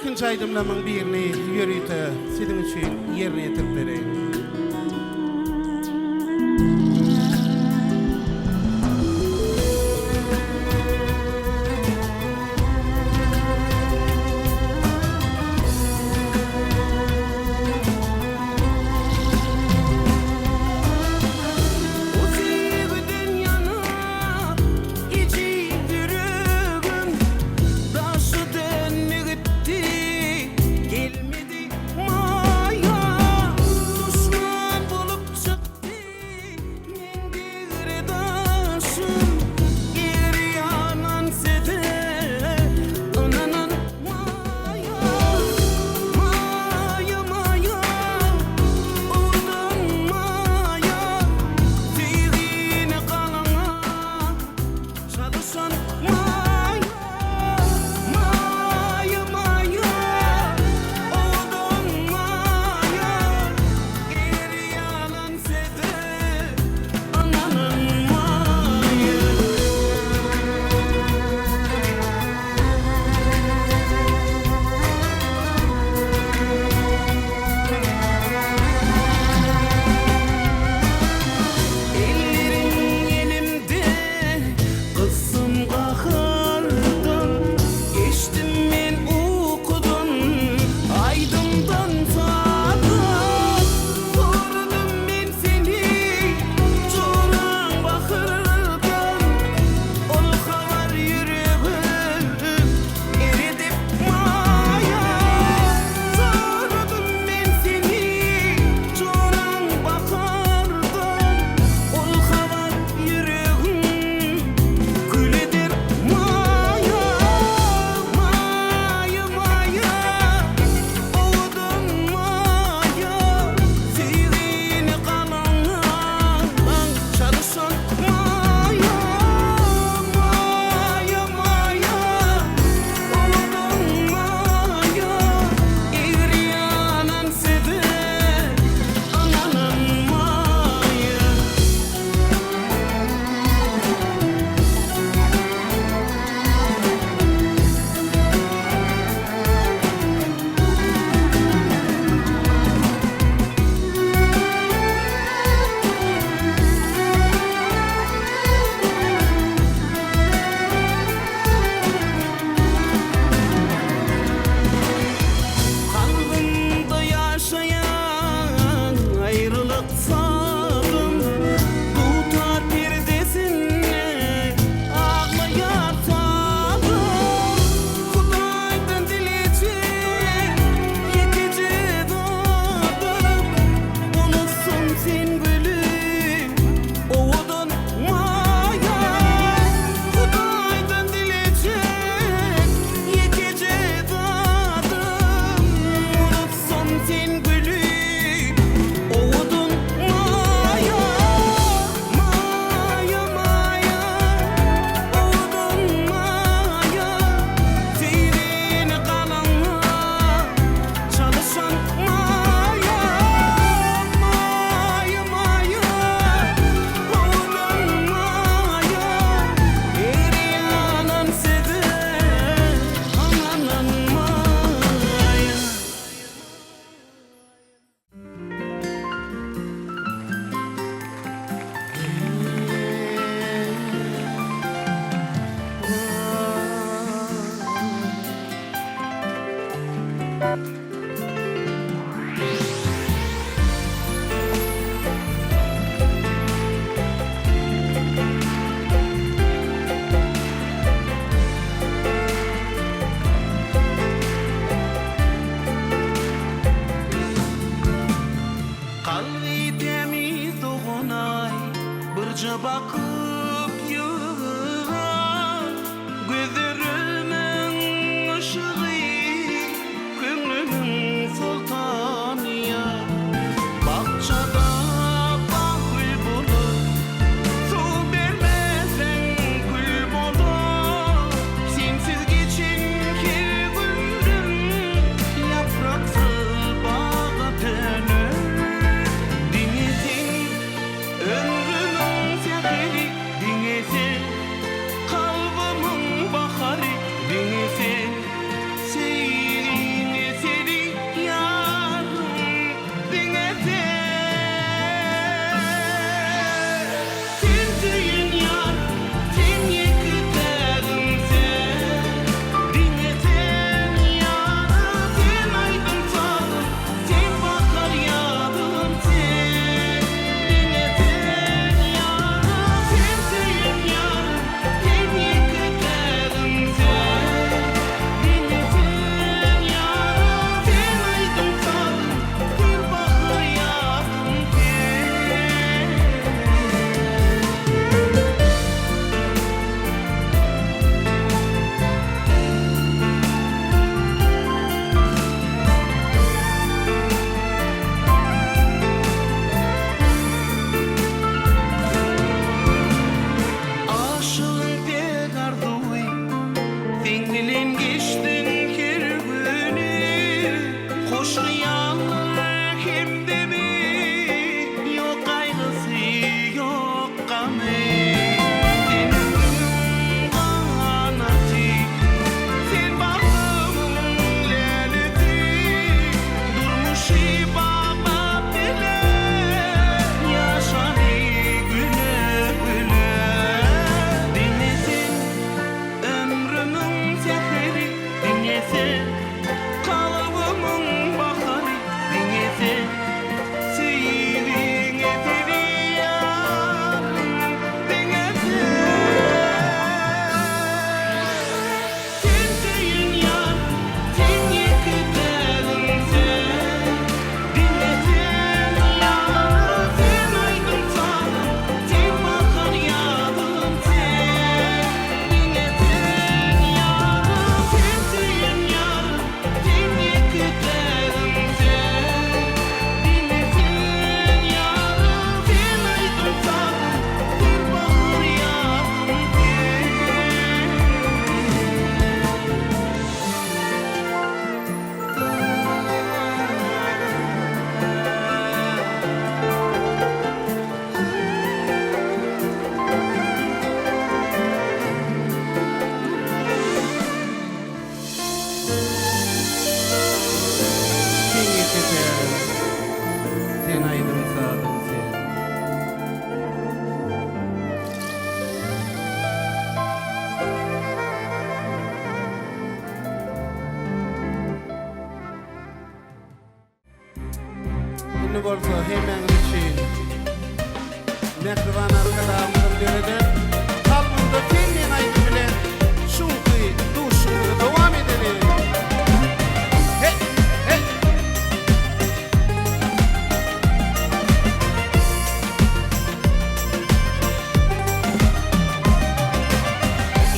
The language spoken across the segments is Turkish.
ikinci aydımlamanın birini yürüyte sizin için yerine getirip vereyim. Bakıp yığa gözlerimin ışığı kömrümün sultanı ya bahçada bakıl bulur su vermesen kül bulur sensiz geçen ömrüm yapraksız bağa dönür denizin ömrümün seferi bolsa hemen için mehriban arkalarımızın derede kalbimde senin aydın bilen şunqı duşunu devam edelim. Hey, hey.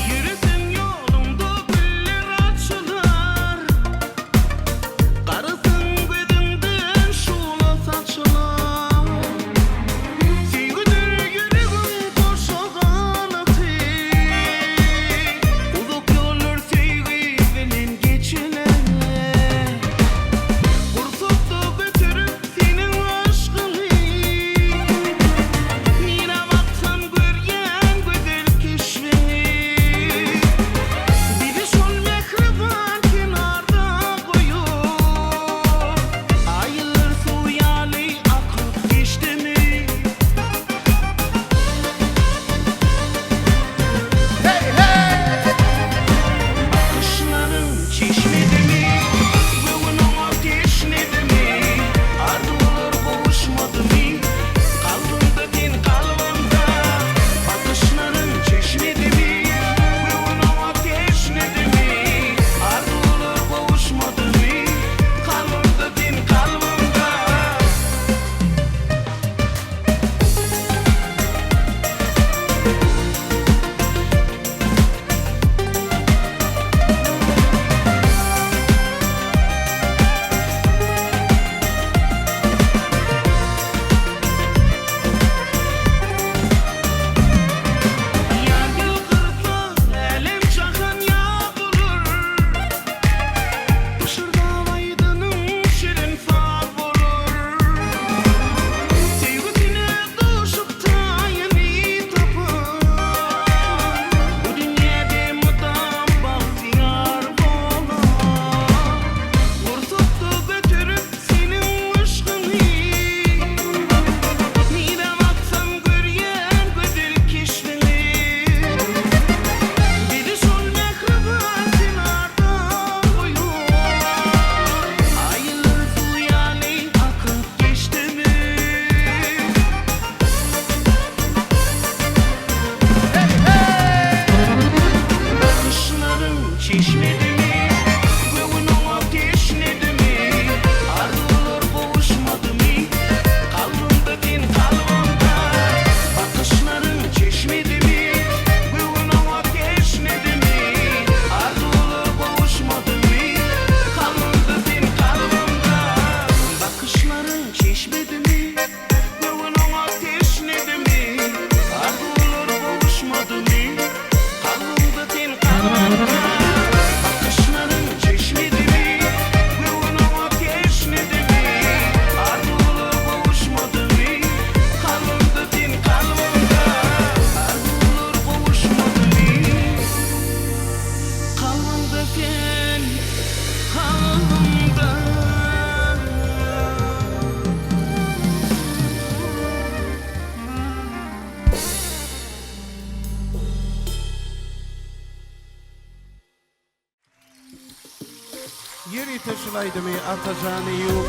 Yürüdüm yolumda güller açılar, karısın gözünden şula saçılar. Sevgidir yüreğim koşagan atı, uzak yollar sevgi bilen geçiler. Fırsatla götürüp senin aşkını, nire baksam görgen güzel keşfini. Biri şol mehriban kenarda koyup, ayılır suyalı akıp geçti mi? Hey, hey. Bakışların çeşmedi mi? Bugünün ateşledi mi? Ardılar boğuşmadı mı? Kalbimde din kalbimde. Bakışların çeşmedi mi? Bugünün ateşledi mi? Ardılar boğuşmadı mı? Kalbimde din kalbimde. Yargı kırsa elem çakan yağ bulur, Işırdan aydının şirin fal bulur. Sevgisine düşüp tayini tapar, bu dünyada mıdam bahtiyar bolar. Fırsatla götürüp senin aşkını, nire baksam görgen güzel keşfini. Biri şol mehriban kenarda koyup, ayılır suyalı akıp geçti mi? Bakışların çeşmedi mi? Göğünün ateşledi mi? Ardılar boğuşmadı mı? Kalbimde din kalbimde. Bakışların çeşmedi mi? Göğünün ateşledi mi? Ardılar boğuşmadı mı? Kalbimde din kalbimde. Bakışların çeşmedi mi? Göğünün ateşledi mi? Ardılar boğuşmadı mı? Kalbimde din kalbimde. Bakışların çeşmedi mi? Göğünün ateşledi mi? Ardılar boğuşmadı mı? Kalbimde din kalbimde. Ardılar boğuşmadı mı? Kalbimde din kalbimde. Yeri taşılaydı mı atacağını yok.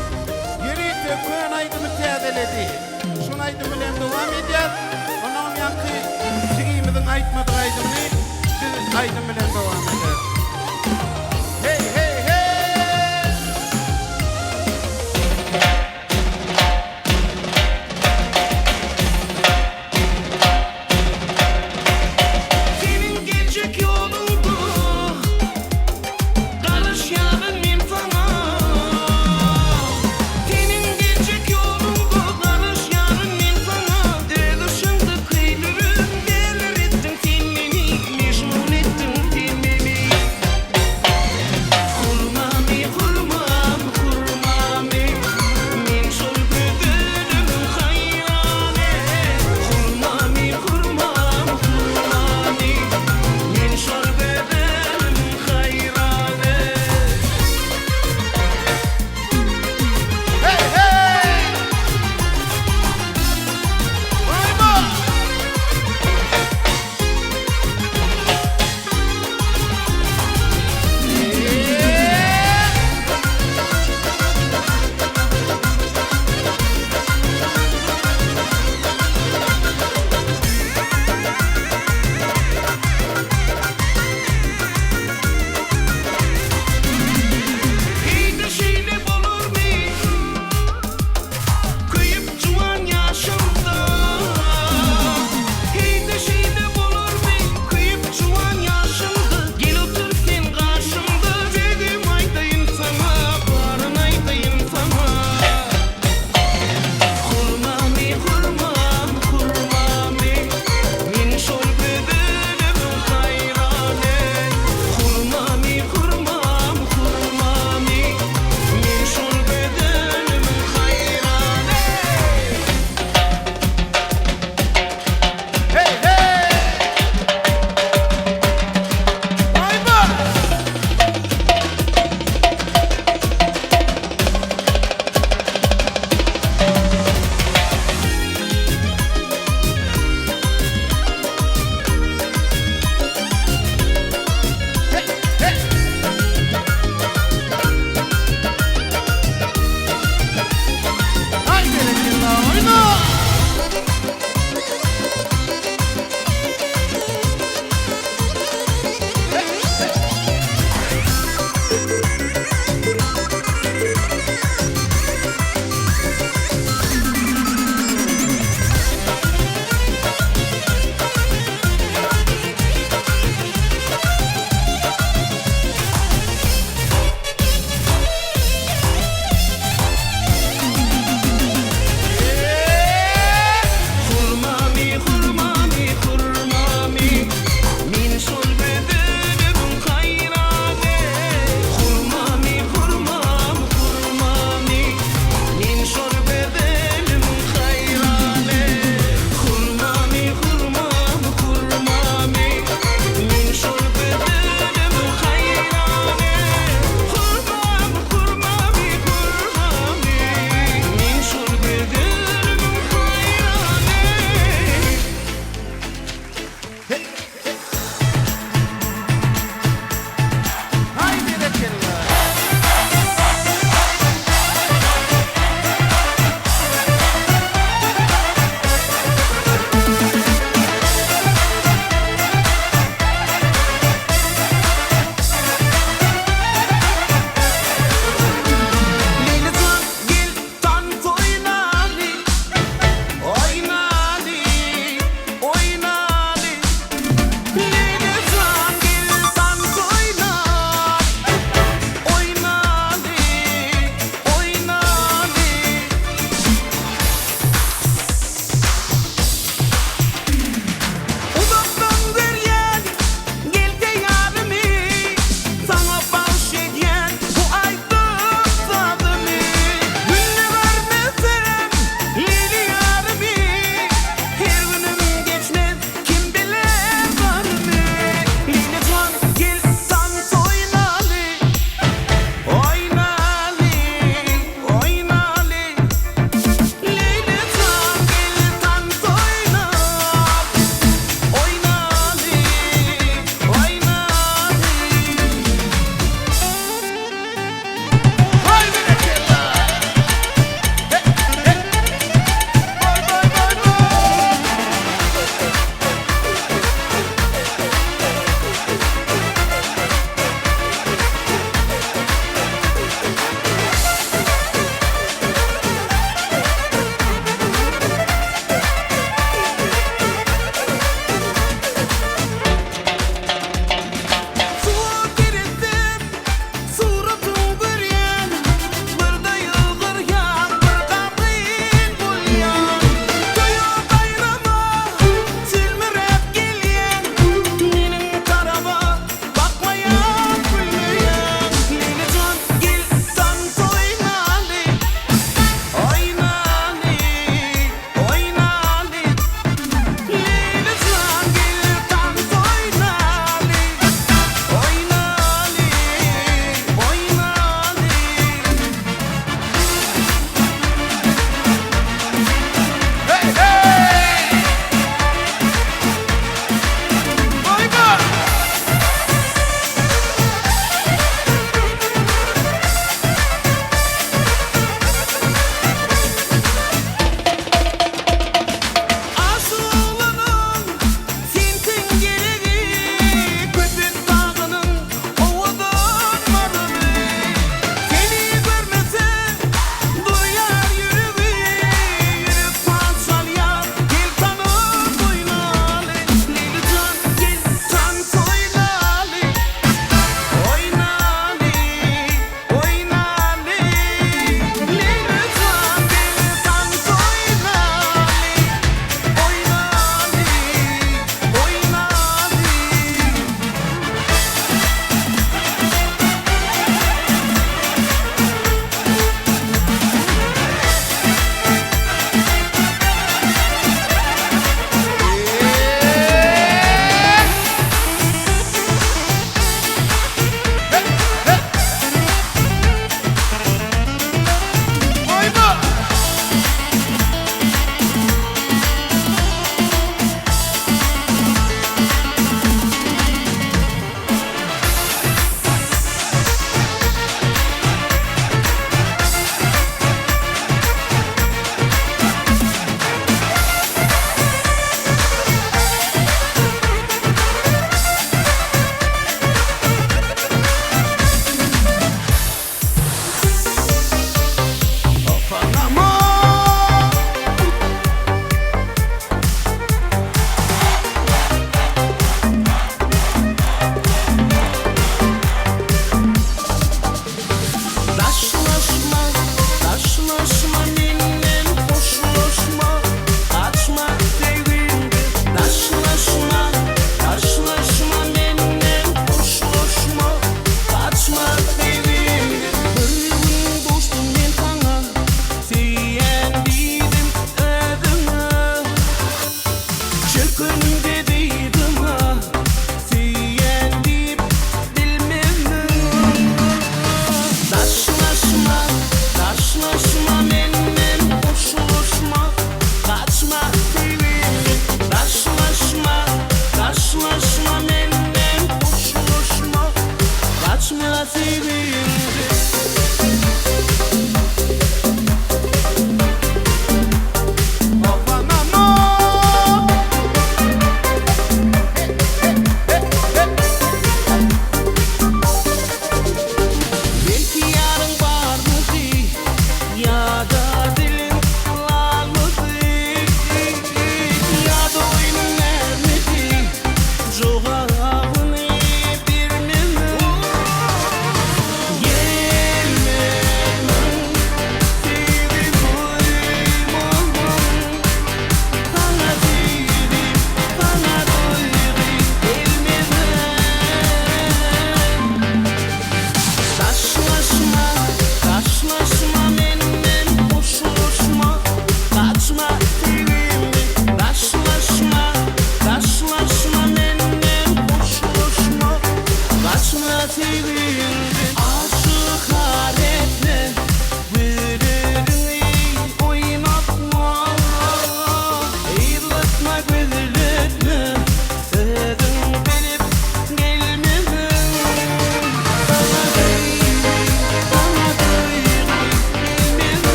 Yeri tekön aydımı teadeledi. Şun aydımı bilen devam edeceğiz. Ondan yankı sigimizin aytmadığı aydımı biz aydım bilen devam edeceğiz. Hey hey hey. Senin gelecek yolun bu, karış yarın min sana. Senin gelecek yolun bu, karış yarın min sana. El ışındı kıydırıp gelir ettin sen beni, mecnun ettin sen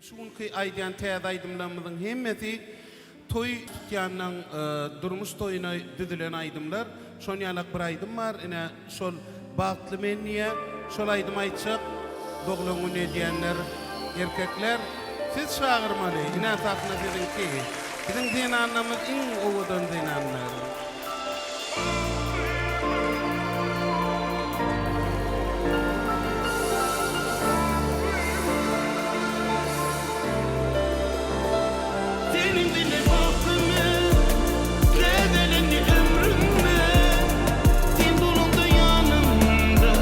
şunkı aýdýan täze aýdymlarymyzyň hemmesi toy tutýanyň durmuş toýuna düzülen aýdymlar. Şol ýalak bir aýdym bar. Ine şol bagtly menniýe şol aýdym aýtjak doglaňy ne diýenler erkekler siz şagyrmaly. Ine sakna sizinki. Bizim dinanymyz iň owadan dinanlar. Senin bile baktığımı, revelini ömrümde, sen bulundu yanımda,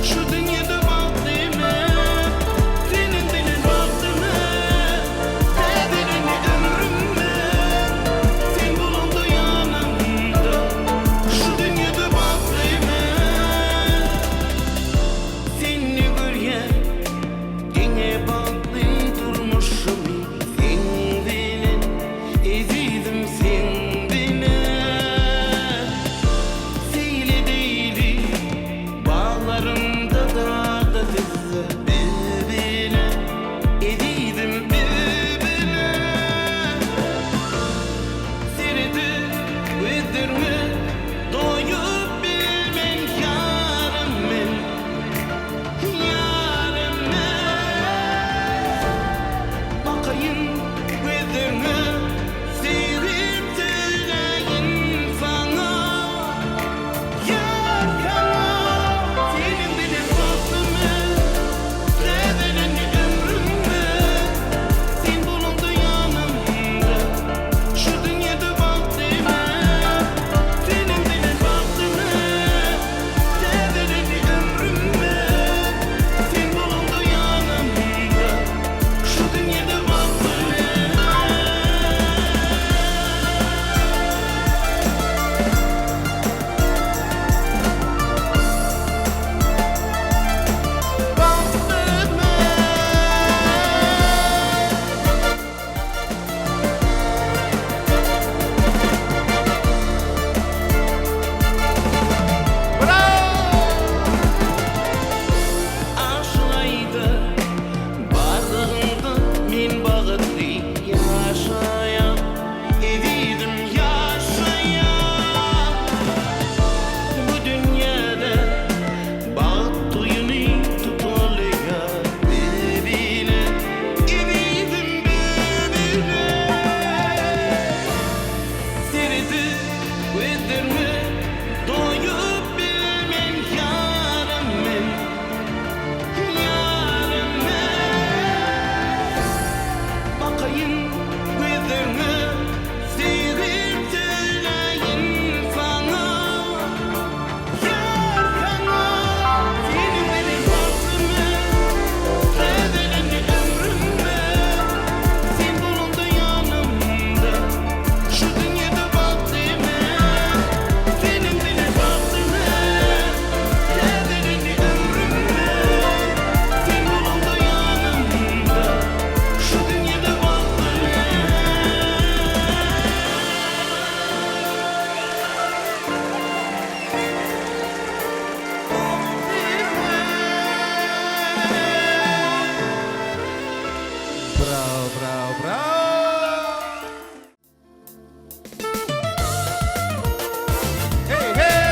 şu dünyada baktığımı. Senin bile baktığımı, revelini ömrümde, sen bulundu yanımda, şu dünyada baktığımı. Seni görýän, diňe bagly durmuşum. Ezizim sen beni, seyle değili bağlarımda da tezze beni, ezizim beni. Seridi gözlerimi doyup bilmen yarım men, yarım men. Bakayım gözlerime, sevip söyleyin sana, yar kana. Senin bile baktığımı, revelini ömrümde, sen bulundu yanımda, şu dünyada baktığımı. Senin bile baktığımı, revelini ömrümde, sen bulundu yanımda, şu dünyada baktığımı. Aşılaydı bağrında min bağıtlı yaşayan, evidim yaşayan. Bu dünyada bağıt duyunu tutulya birbirine, evidim birbirine. Seridi gözlerimi doyup bilmen yarım men, yarım men. Bakayım gözlerime, sevip söyleyin sana, yar kana. Senin bile baktığımı, revelini ömrümde, sen bulundu yanımda, şu dünyada baktığımı. Senin bile baktığımı, revelini ömrümde, sen bulundu yanımda, şu dünyada baktığımı. Bravo, bravo, bravo. Hey, hey.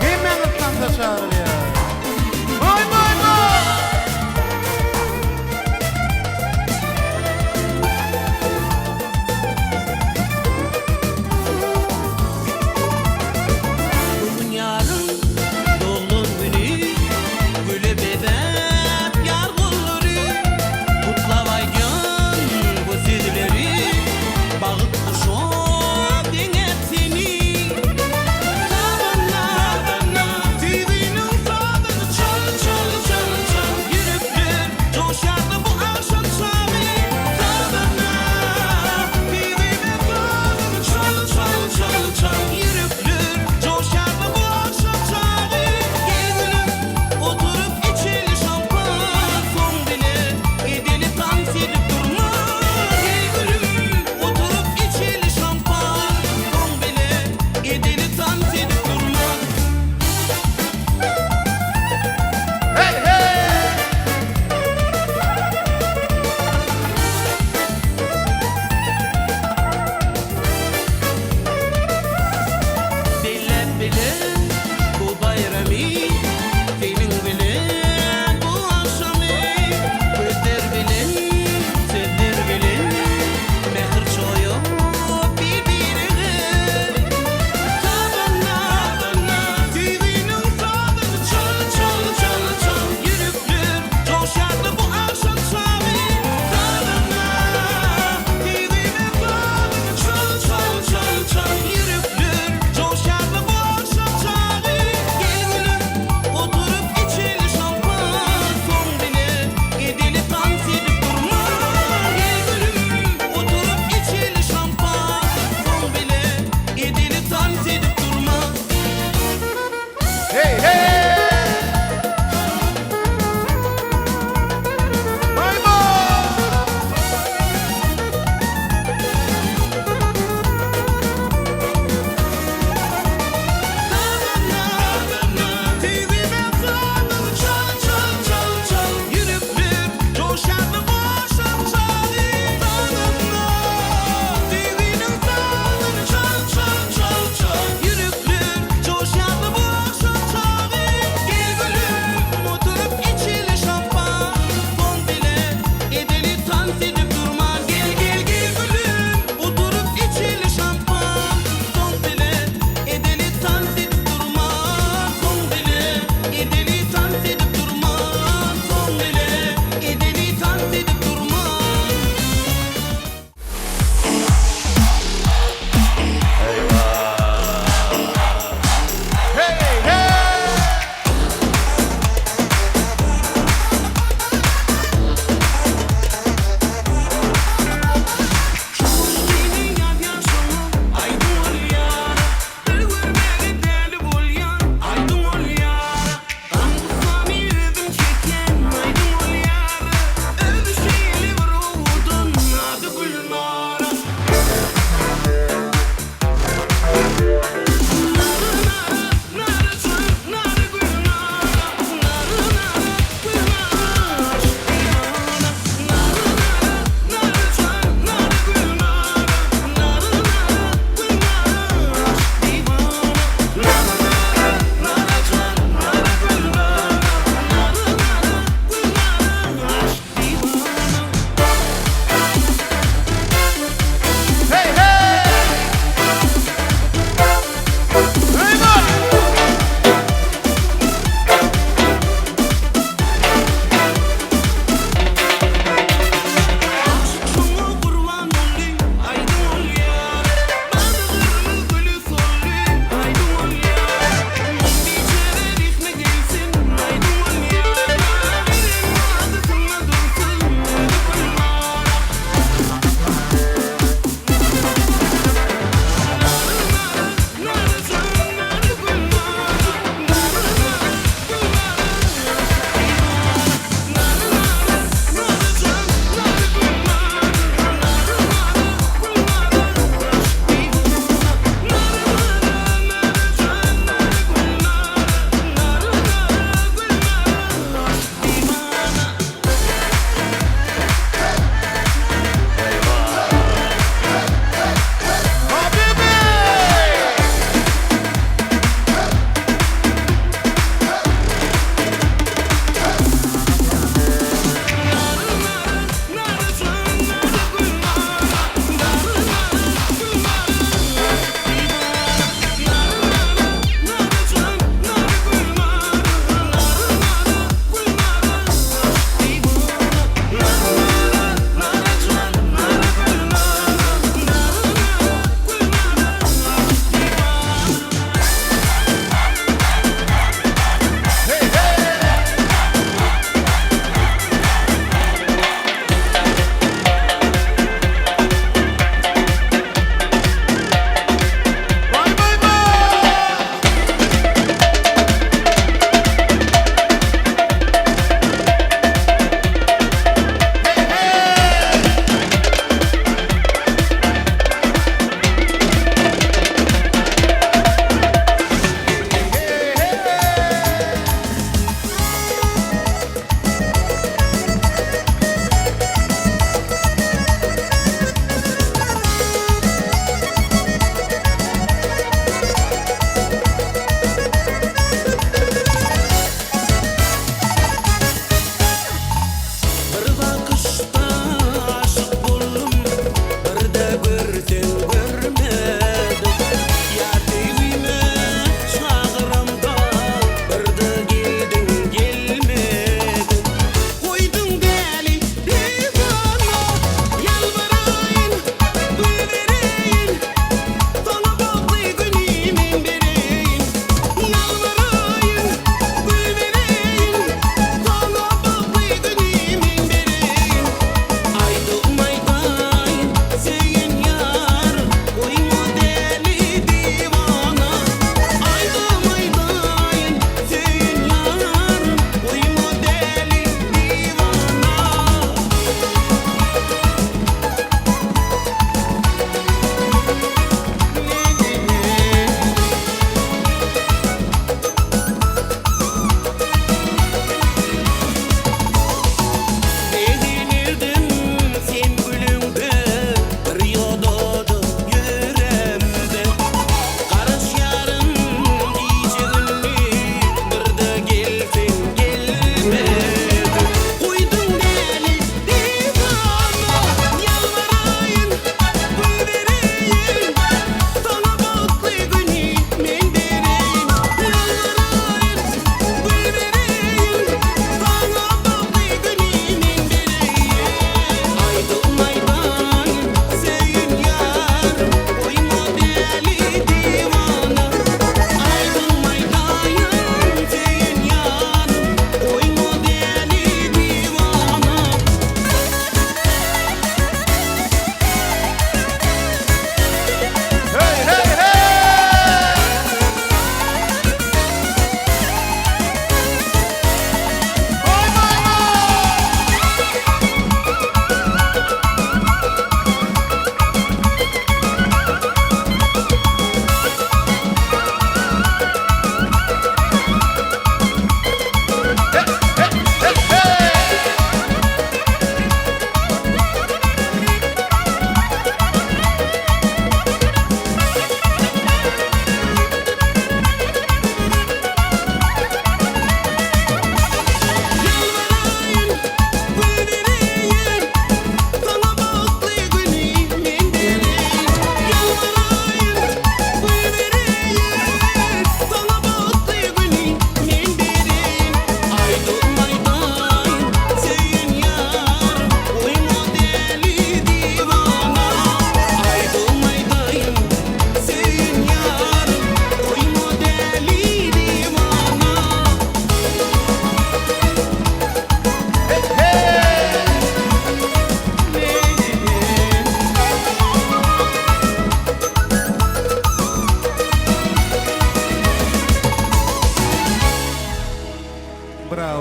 Hemen ıslanta çağırıyor. Boy, boy, boy. Bugün yarın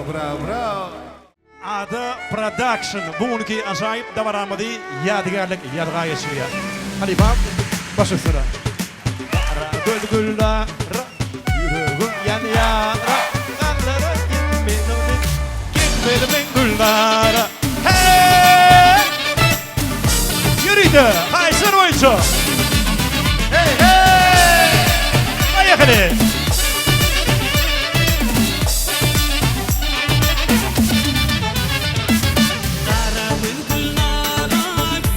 bravo. Adı Production. Bugünkü acayip davaramadı. Yadigarlık yadga geçiyor. Hadi bak. Baş üstüne. Gülgülla. Yüreğim yan yana. Kanlara gitmedim güllara. Hey! Yürüydü. Kaysın oyuncu. Hey hey! Ayakını. Kara bülbüllara,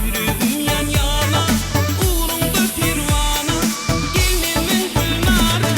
yüreğim yan yana, uğrumda pervana, gelimin gülnara,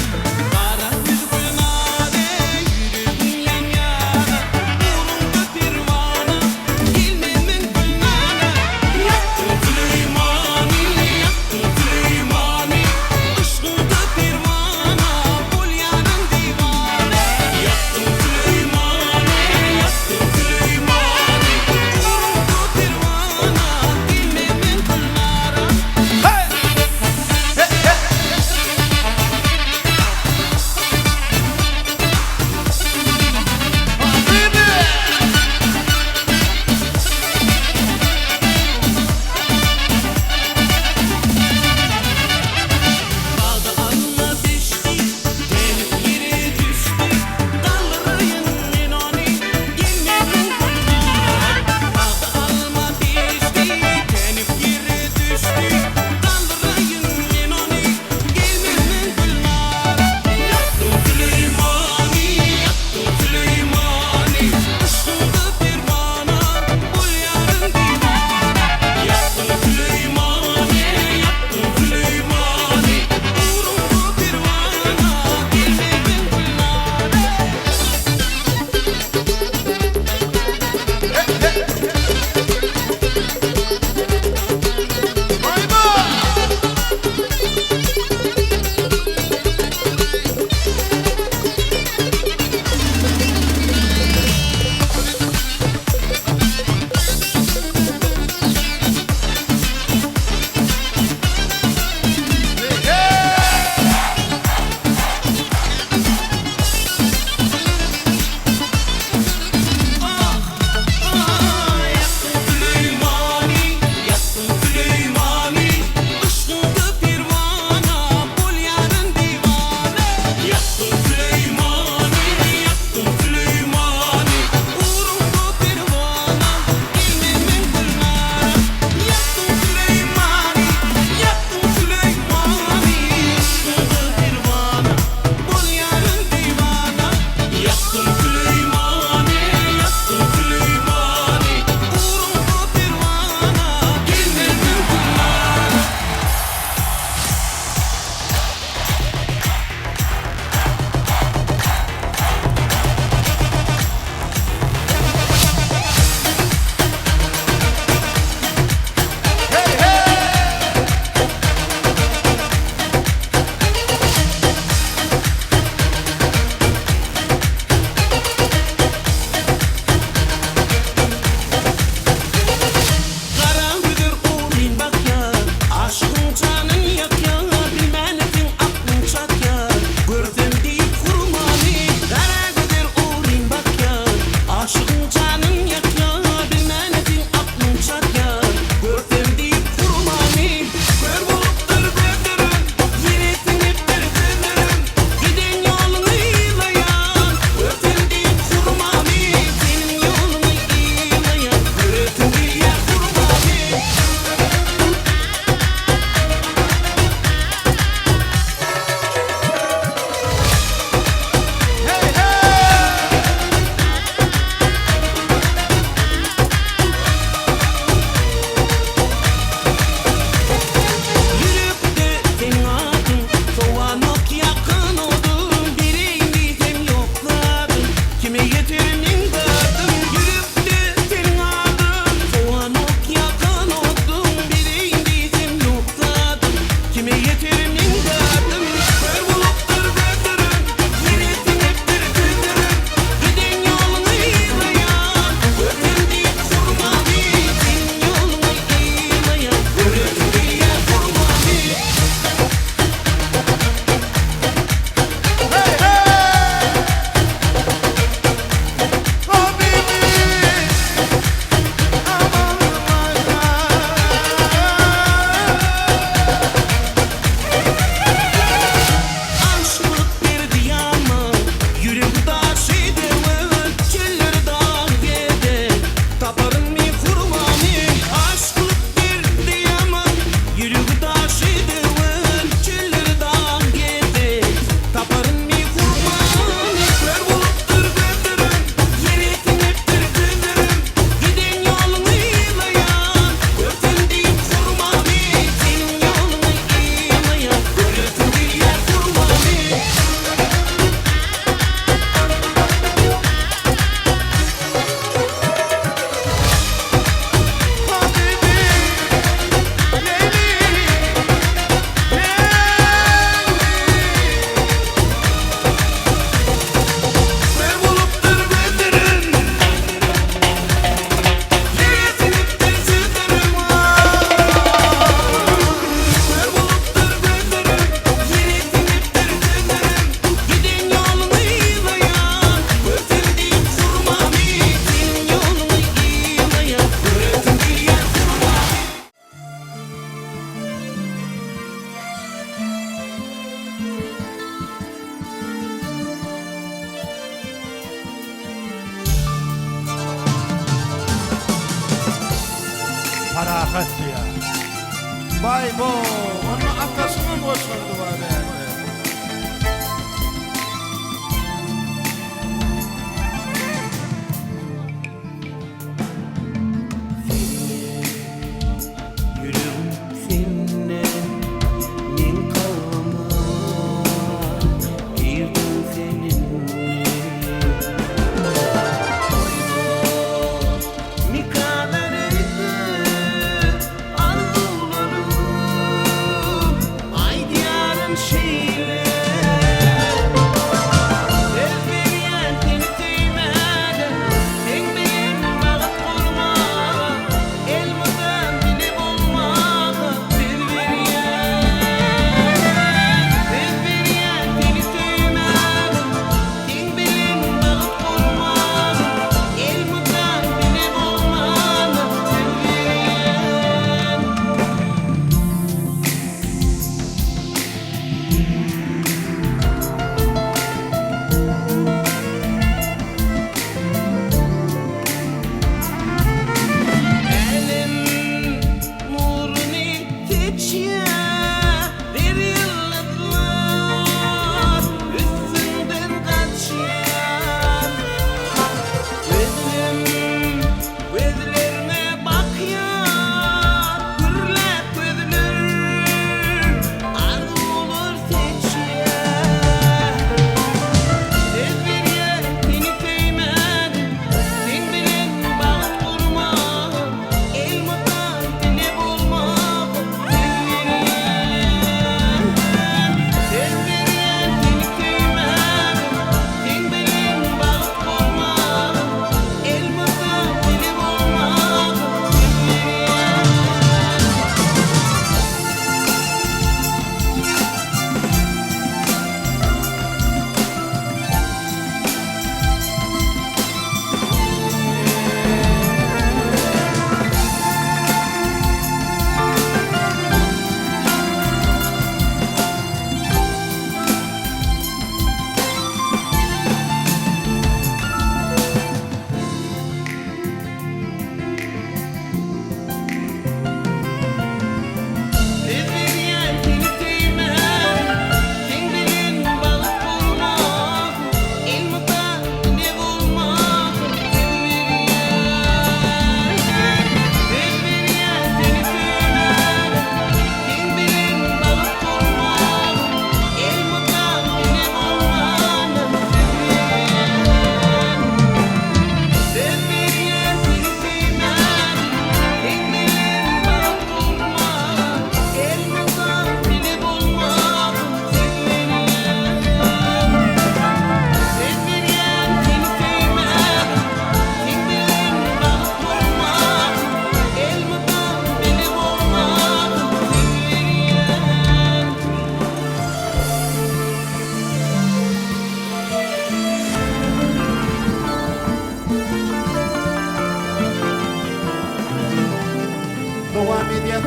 Hatya. Bay bo, onun atasının boşurdu var yani. Yürüm seninle min kalma girdim seninle mi kadar arzularım ay diyarım şeyle Elbiriyen seni sevmeden sen benim bağıt kurma elmadan bilip olmadı Elbiriyen seni sevmeden sen benim bağıt kurma elmadan bilip olmadı Elim nurunu geçiyor bir yıllıklar üstünden kaçıyor gözlerine bakıyor gürlep gözler arzu olur seçiyor Elbiriyen seni sevmedim sen bilen bağıt kurma elmadan dilep olmak Elbiriyen seni sevmedim sen bilen bağıt kurma elmadan dilep olmak Elbiriyen seni sevmem sen bilen bağıt kurma elmadan dilep olmak Elbiriyen seni sevmem sen bilen bağıt kurma elmadan dilep olmak Elbiriyen seni sevmem sen bilen bağıt kurma elmadan dilep olmak Elbiriyen seni sevmem sen bilen bağıt kurma elmadan dilep olmak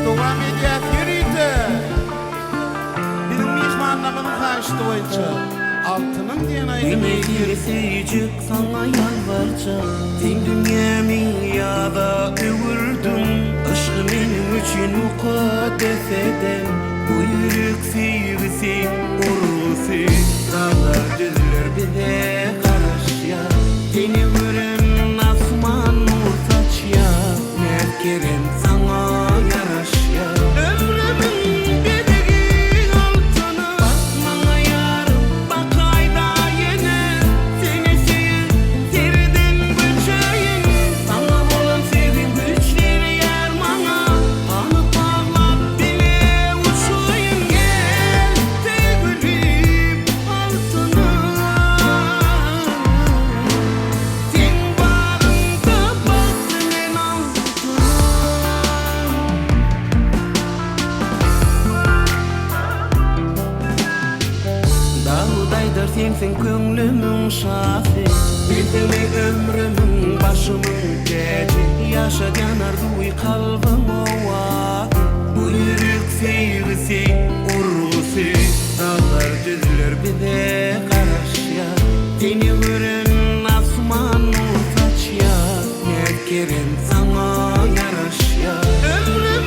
Devam ediyat, yürüydi. Bizim mihmanlamın karşıtı boyunca altının diyen aydın eğilir. Sevecek sana yalvaracağım Sen dünyamı yada övürdün Aşkı benim için mukaddes eden Bu yürek sevgisi uğurlusu Dağlar düzler bize karış ya Seni gören asman nur saç ya Merkeren sana yaraş ya Ömrümün bedeği altını Bakmana yarım bak ayda yine Seni sevir seriden göçeyim Sana olan sevim güçleri yarmana Anıp ağlap bile uçuyum Gel sevgilim altını Sen varında baktın en altına Dağdaydır sensin köngülümün şafi Bildiğimi ömrümün başımın teci Yaşayan arzuyu kalbim o vafi Bu yürek sevgisi urgusu Dağlar düzler bize karış ya Seni gören asman nur saç ya Merkeren sana yaraş ya Ömrüm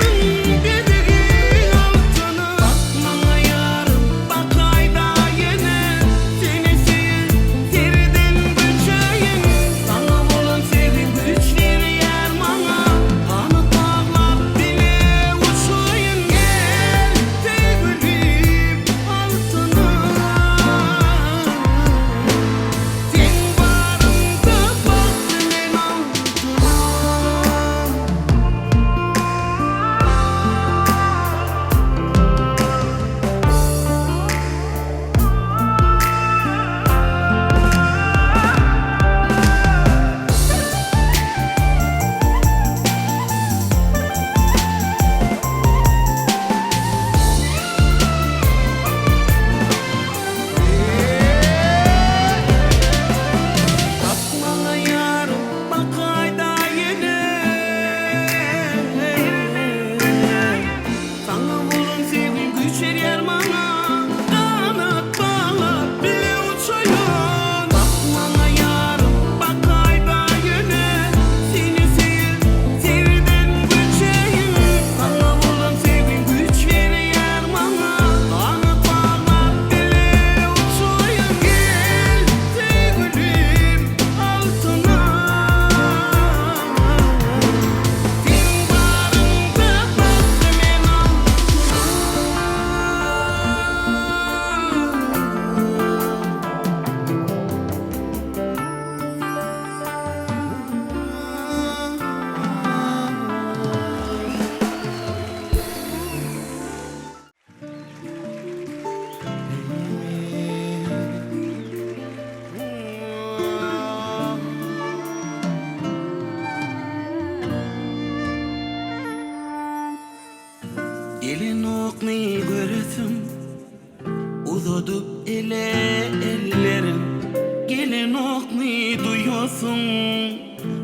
olsun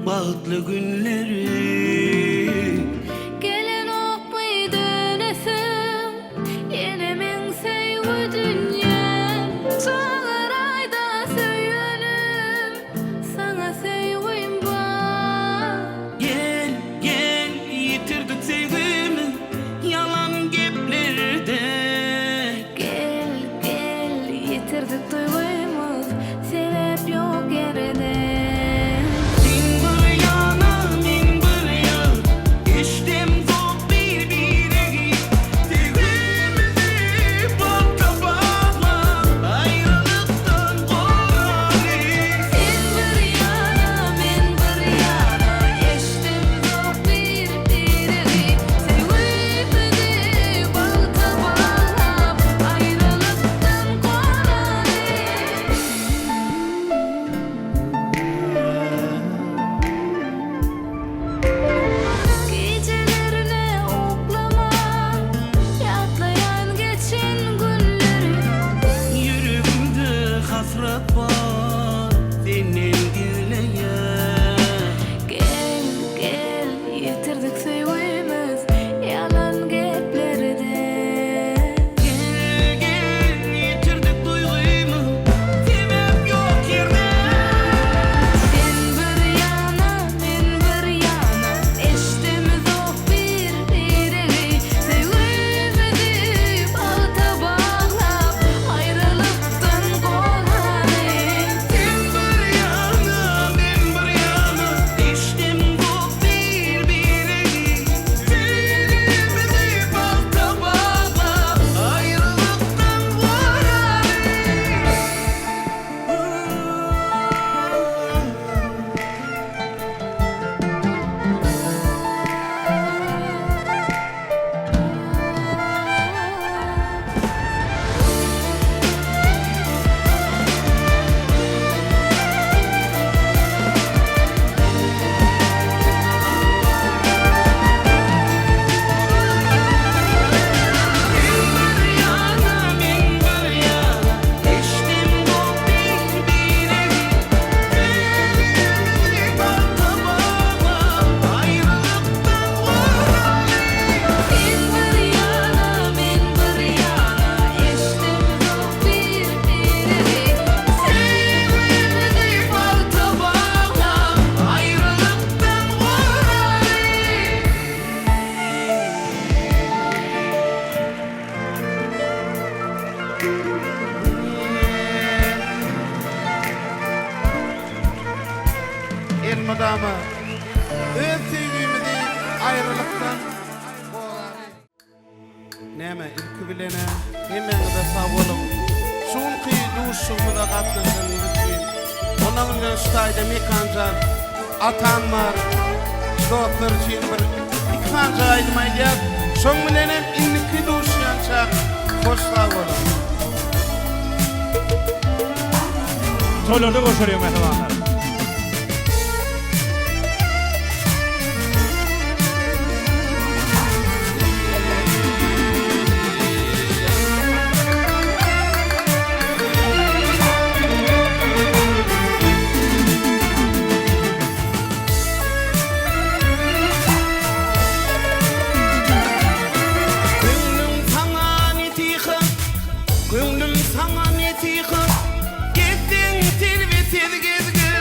bağıtlı günleri. Gelen okmay dönesim yine men sevgi dünyam. Çağlar ayda söylenim sana sevgim var. Gel gel yitirdik sevgimi yalan geplerde. Gel gel yitirdik duygumuz sebep yok yerine. Sen bir yana men bir yan iştem zor birbirine. Sevgimizi bakta bağlap ayrılıktan korali. Sen bir yana men bir yana eştim yok birbirine. Sevgimizi bağta bağlap ayrılıktan korali. Gecelerine oklamam yatlayan geçen günleri. Yüreğimde hasret var senin güleye. Gel gel yitirdik sevgimiz yalan geplerde. Gel gel yitirdik duygumu sebep yok yerde. Sen bir yana men bir yana eştimiz yok birbirine. Sevgimizi bağta bağlap ayrılıktan korali. Sen bir yana ben bir yana iştem yok birbirine. Sevgimizi bağta bağlap ayrılıktan korali. Bir yana men bir yana eştem yok birbirine. Sevgimizi bağta bağlap ayrılıktan korali. Sen bir yana men bir yana eştimiz yok birbirine. Sevgimizi bağta bağlap ayrılıktan korali. Elmadama öz sevgimizi ayrılıktan korali. Näme ilki bilene hemeňize sag bolun. Şunky duşumyza gatnaşanyňyz üçin. Ondan öňe ştaýda mekanjan atan bar. Dostlar üçin bir ikanja aýdmaýar. Şoň bilen hem inniki duşýança hoş sag bolun. Toylarda koşuyorum mehmanlar. Gönlüm sana ne tiyhim, gönlüm sana ne tiyhim. Gittin tilvi tilgizgin.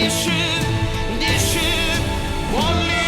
Dişim, dişim, volli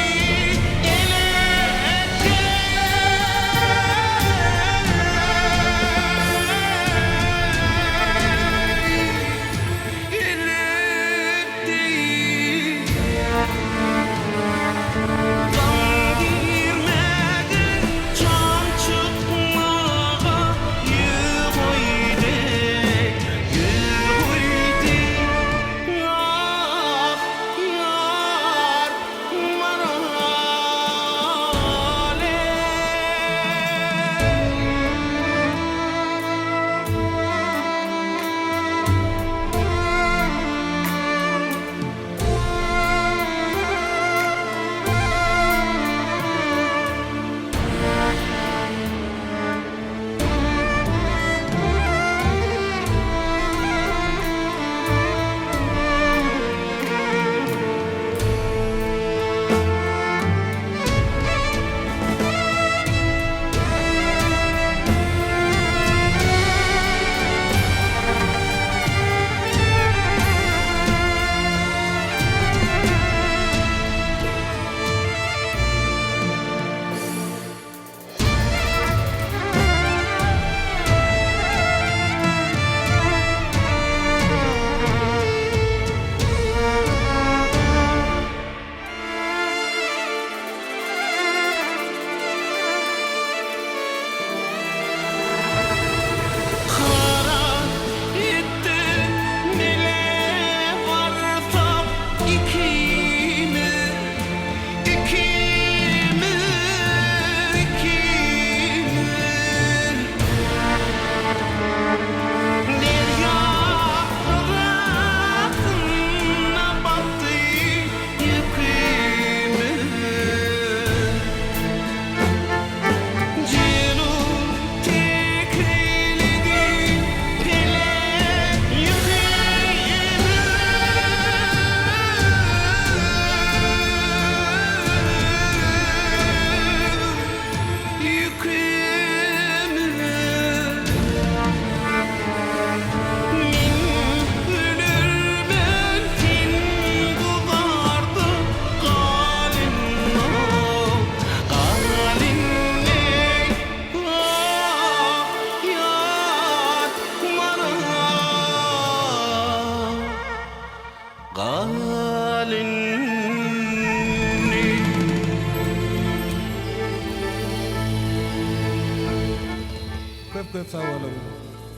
Köp sağ olun.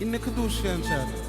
İnne kuduş şanşar.